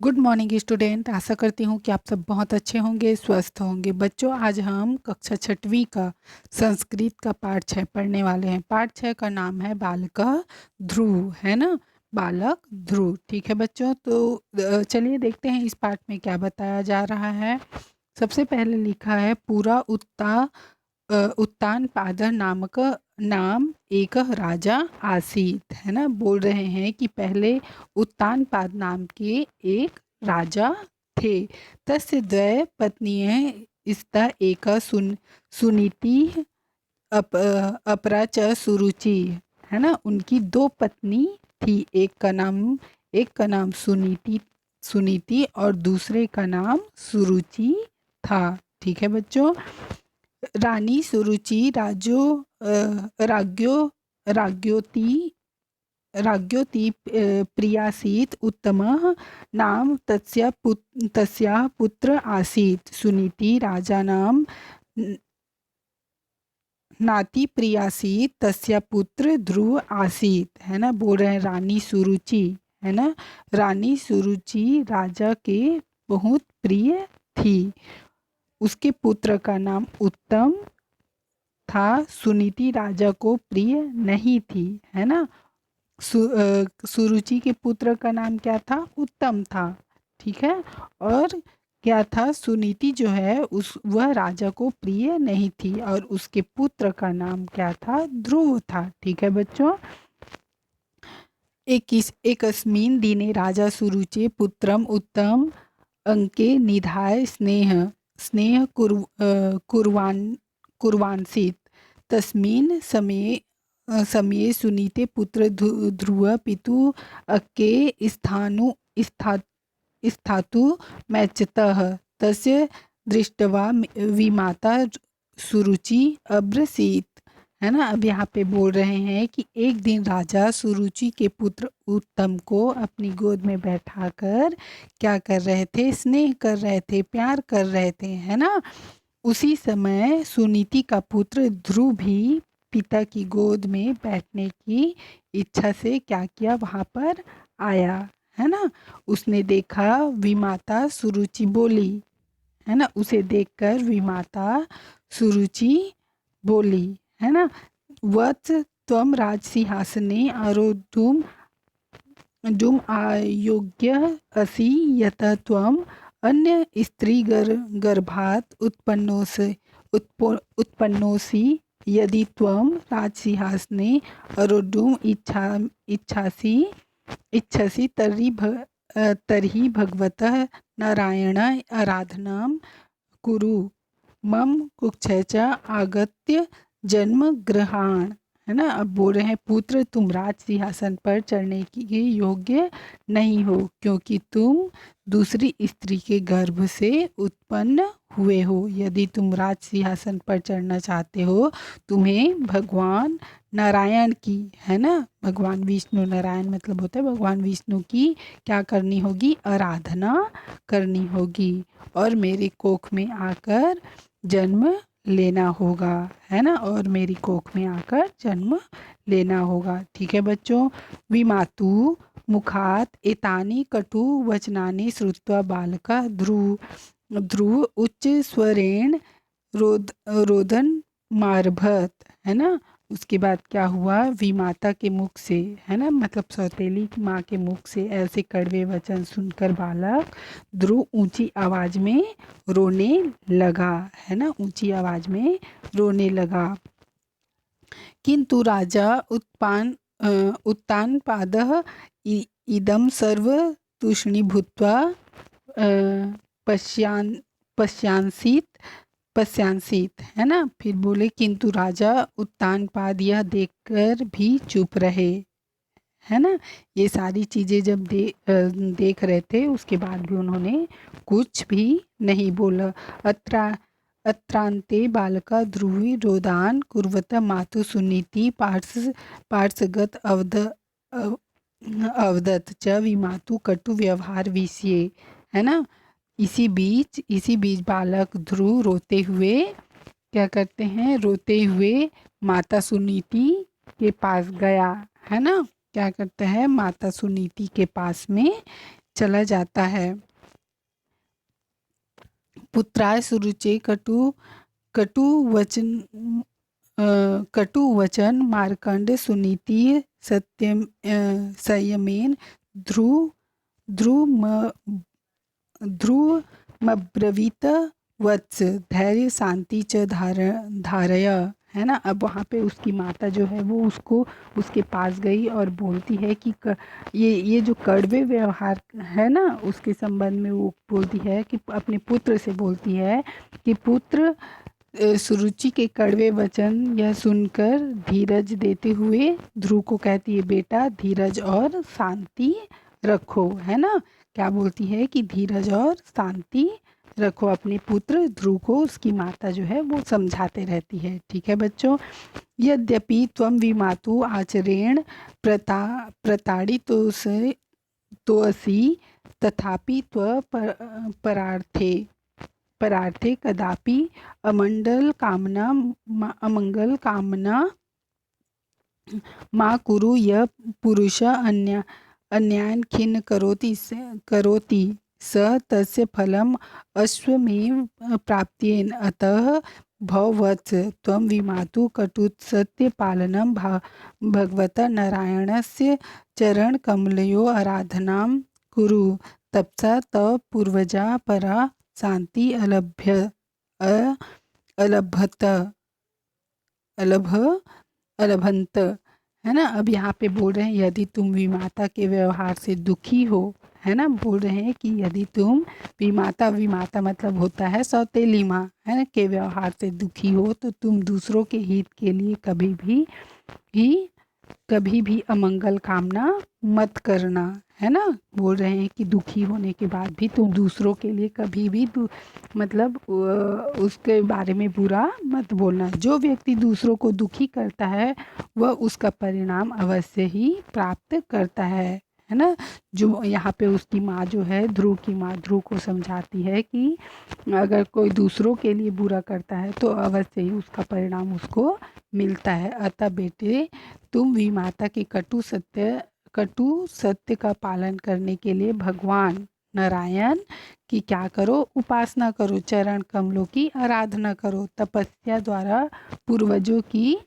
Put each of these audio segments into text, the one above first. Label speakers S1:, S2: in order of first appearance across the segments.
S1: Good morning student. आशा करती हूँ कि आप सब बहुत अच्छे होंगे, स्वस्थ होंगे। बच्चों, आज हम कक्षा छठवीं का संस्कृत का पाठ 6 पढ़ने वाले हैं। पाठ 6 का नाम है बालकः ध्रुव, है ना। बालक ध्रुव, ठीक है बच्चों। तो चलिए देखते हैं इस पाठ में क्या बताया जा रहा है। सबसे पहले लिखा है पूरा उत्तानपाद नामक नाम एक राजा आसीत, है ना। बोल रहे हैं कि पहले उत्तानपाद नाम के एक राजा थे। तस्य द्वय पत्नियः स्ता एक सुनीति अपरा च सुरुचि, है ना। उनकी दो पत्नी थी। एक का नाम सुनीति और दूसरे का नाम सुरुचि था। ठीक है बच्चों। रानी सुरुचि राज्ञो राज्ञोति राज्ञोति प्रियासीत् उत्तमः नाम तस्याः पुत्र आसीत्। सुनीति राजानां नाति प्रियासीत् तस्या पुत्र ध्रुव आसीत्, है ना। बोल रहे हैं रानी सुरुचि, है ना। रानी सुरुचि राजा के बहुत प्रिय थी। उसके पुत्र का नाम उत्तम था। सुनीति राजा को प्रिय नहीं थी, है ना। सुरुचि के पुत्र का नाम क्या था? उत्तम था। ठीक है। और क्या था? सुनीति जो है वह राजा को प्रिय नहीं थी और उसके पुत्र का नाम क्या था? ध्रुव था। ठीक है बच्चों। एकस्मिन् दिने राजा सुरुचि पुत्रम उत्तम अंके निधाय स्नेह कुर्वान्सीत्। तस्मिन् समये सुनीते पुत्र ध्रुव पितु अक्के स्थातु मैच्यतः। तस्य दृष्ट्वा विमाता सुरुचि अब्रसीत्, है ना। अब यहाँ पे बोल रहे हैं कि एक दिन राजा सुरुचि के पुत्र उत्तम को अपनी गोद में बैठाकर क्या कर रहे थे? स्नेह कर रहे थे, प्यार कर रहे थे, है ना। उसी समय सुनीति का पुत्र ध्रुव भी पिता की गोद में बैठने की इच्छा से क्या किया? वहाँ पर आया, है ना। उसने देखा, विमाता सुरुचि बोली, है ना। उसे देखकर विमाता सुरुचि बोली, है ना। वत्स त्वम राजसिंहासने आरोढुम अयोग्य असि यतः त्वम अन्य स्त्री गर्भात् उत्पन्नोसि। यदि त्वम राजसिंहासने आरोढुम इच्छसि तर्हि भगवतः नारायण आराधनां कुरु मम कुक्षे च आगत्य जन्म ग्रहण, है ना। अब बोल रहे हैं पुत्र, तुम राज सिंहासन पर चढ़ने के योग्य नहीं हो क्योंकि तुम दूसरी स्त्री के गर्भ से उत्पन्न हुए हो। यदि तुम राज सिंहासन पर चढ़ना चाहते हो, तुम्हें भगवान नारायण की, है ना, भगवान विष्णु, नारायण मतलब होता है भगवान विष्णु की क्या करनी होगी? आराधना करनी होगी और मेरे कोख में आकर जन्म लेना होगा, है ना। और मेरी कोख में आकर जन्म लेना होगा। ठीक है बच्चों। विमातु मुखात एतानि कटु वचनानि श्रुत्वा बालका ध्रुव उच्च स्वरेण रोदन मारभत, है ना। उसके बाद क्या हुआ? विमाता के मुख से, है ना, मतलब सौतेली माँ के मुख से ऐसे कड़वे वचन सुनकर बालक ध्रुव ऊंची आवाज में रोने लगा, है ना। ऊंची आवाज में रोने लगा। किंतु राजा उत्तानपादः इदं सर्व तूष्णीभूत्वा पश्यांसीत, है ना। फिर बोले किंतु राजा उत्तानपाद यह देखकर भी चुप रहे, है ना। ये सारी चीज़ें जब देख रहे थे उसके बाद भी उन्होंने कुछ भी नहीं बोला। अत्रांते बालका ध्रुवी रोदान कुर्वत मातु सुनीति पार्श्वगत अवदत च विमातु कटु व्यवहार विषये, है ना। इसी बीच बालक ध्रुव रोते हुए क्या करते हैं? रोते हुए माता सुनीति के पास गया, है ना। क्या करते हैं? माता सुनीति के पास में चला जाता है। पुत्राय सुरुचे कटु वचन मार्कंड सुनीति सत्यम संयमेन ध्रुवमब्रवीत वत्स धैर्य शांति च धारय, है ना। अब वहाँ पे उसकी माता जो है वो उसको उसके पास गई और बोलती है कि ये जो कड़वे व्यवहार है ना उसके संबंध में वो बोलती है कि अपने पुत्र से बोलती है कि पुत्र सुरुचि के कड़वे वचन यह सुनकर धीरज देते हुए ध्रुव को कहती है बेटा धीरज और शांति रखो, है ना। क्या बोलती है कि धीरज और शांति रखो। अपने पुत्र ध्रुव को उसकी माता जो है वो समझाते रहती है। ठीक है बच्चों। यद्यपि त्वं विमातु आचरेण प्रताड़ितोऽसि तथापि परार्थे कदापि अमंगल कामना मा कुरु। यः पुरुष अन्यान् खिन्न करोति स तस्य फलम् अश्वमेव प्राप्त्येन। अतः भववत्स त्वं विमातु कटुसत्यपालनं भगवता नारायणस्य चरणकमलयोः आराधनां कुरु। तपसा तव पूर्वजा परा शांति अलभंत, है ना। अब यहाँ पे बोल रहे हैं यदि तुम विमाता के व्यवहार से दुखी हो, है ना। बोल रहे हैं कि यदि तुम विमाता मतलब होता है सौतेली माँ, है ना, के व्यवहार से दुखी हो तो तुम दूसरों के हित के लिए कभी भी अमंगल कामना मत करना, है ना। बोल रहे हैं कि दुखी होने के बाद भी तुम दूसरों के लिए कभी भी मतलब उसके बारे में बुरा मत बोलना। जो व्यक्ति दूसरों को दुखी करता है वह उसका परिणाम अवश्य ही प्राप्त करता है ना। जो यहाँ पे उसकी माँ जो है ध्रुव की माँ ध्रुव को समझाती है कि अगर कोई दूसरों के लिए बुरा करता है तो अवश्य ही उसका परिणाम उसको मिलता है। अतः बेटे तुम विमाता के कटु सत्य का पालन करने के लिए भगवान नारायण की क्या करो, उपासना करो, चरण कमलों की आराधना करो, तपस्या द्वारा पूर्वजों की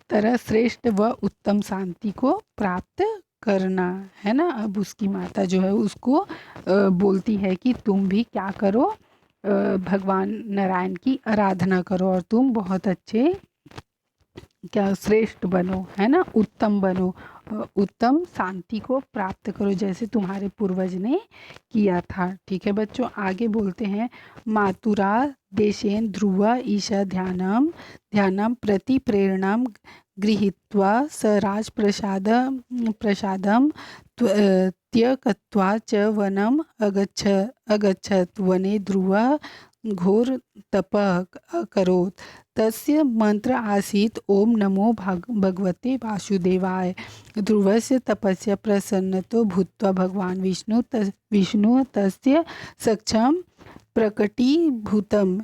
S1: तरह श्रेष्ठ व उत्तम शांति को प्राप्त करना, है ना। अब उसकी माता जो है उसको बोलती है कि तुम भी क्या करो, भगवान नारायण की आराधना करो और तुम बहुत अच्छे क्या श्रेष्ठ बनो, है ना, उत्तम बनो, उत्तम शांति को प्राप्त करो जैसे तुम्हारे पूर्वज ने किया था। ठीक है बच्चों। आगे बोलते हैं मातुरा देशेन ध्रुव ईशा ध्यानम प्रति प्रेरणाम गृहीत्वा स राज प्रसादम त्यक्त्वा च वनम अगच्छत्। वने ध्रुव घोर तपः अकरोत्। तस्य मंत्र आसीत् ओम नमो भगवते वासुदेवाय। ध्रुवस्य तपस्या प्रसन्नतो भूत्वा भगवान विष्णु तस्य सक्षम प्रकटीभूतम्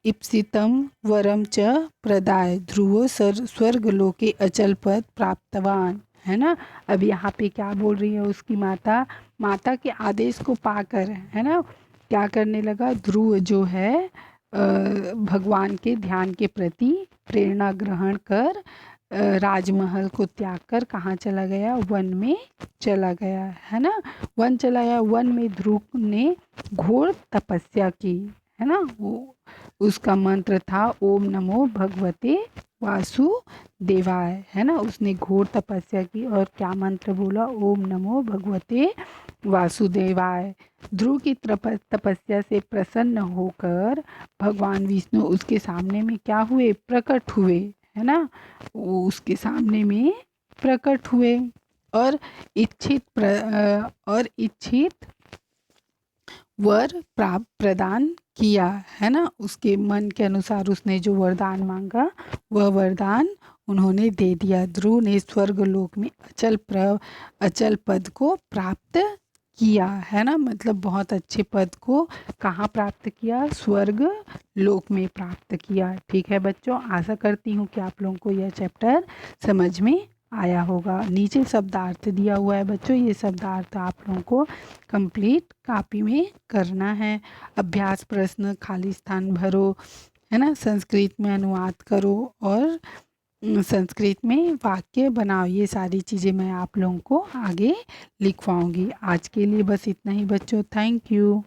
S1: इप्सितं वरम च प्रदाय। ध्रुवो स्वर्गलोके अचल पद प्राप्तवान, है ना। अब यहाँ पे क्या बोल रही है उसकी माता के आदेश को पाकर, है ना, क्या करने लगा। ध्रुव जो है भगवान के ध्यान के प्रति प्रेरणा ग्रहण कर राजमहल को त्याग कर कहाँ चला गया, वन में चला गया, है ना। वन चला गया। वन में ध्रुव ने घोर तपस्या की, है ना। वो उसका मंत्र था ओम नमो भगवते वासुदेवाय, है ना। उसने घोर तपस्या की और क्या मंत्र बोला, ओम नमो भगवते वासुदेवाय। ध्रुव की तपस्या से प्रसन्न होकर भगवान विष्णु उसके सामने में क्या हुए, प्रकट हुए, है ना। वो उसके सामने में प्रकट हुए और इच्छित वर प्रदान किया, है ना। उसके मन के अनुसार उसने जो वरदान मांगा वह वरदान उन्होंने दे दिया। ध्रुव ने स्वर्ग लोक में अचल पद को प्राप्त किया, है ना। मतलब बहुत अच्छे पद को कहाँ प्राप्त किया, स्वर्ग लोक में प्राप्त किया। ठीक है बच्चों। आशा करती हूँ कि आप लोगों को यह चैप्टर समझ में आया होगा। नीचे शब्दार्थ दिया हुआ है बच्चों, ये शब्दार्थ आप लोगों को कंप्लीट कॉपी में करना है। अभ्यास प्रश्न, खाली स्थान भरो, है ना, संस्कृत में अनुवाद करो और संस्कृत में वाक्य बनाओ। ये सारी चीज़ें मैं आप लोगों को आगे लिखवाऊंगी। आज के लिए बस इतना ही बच्चों, थैंक यू।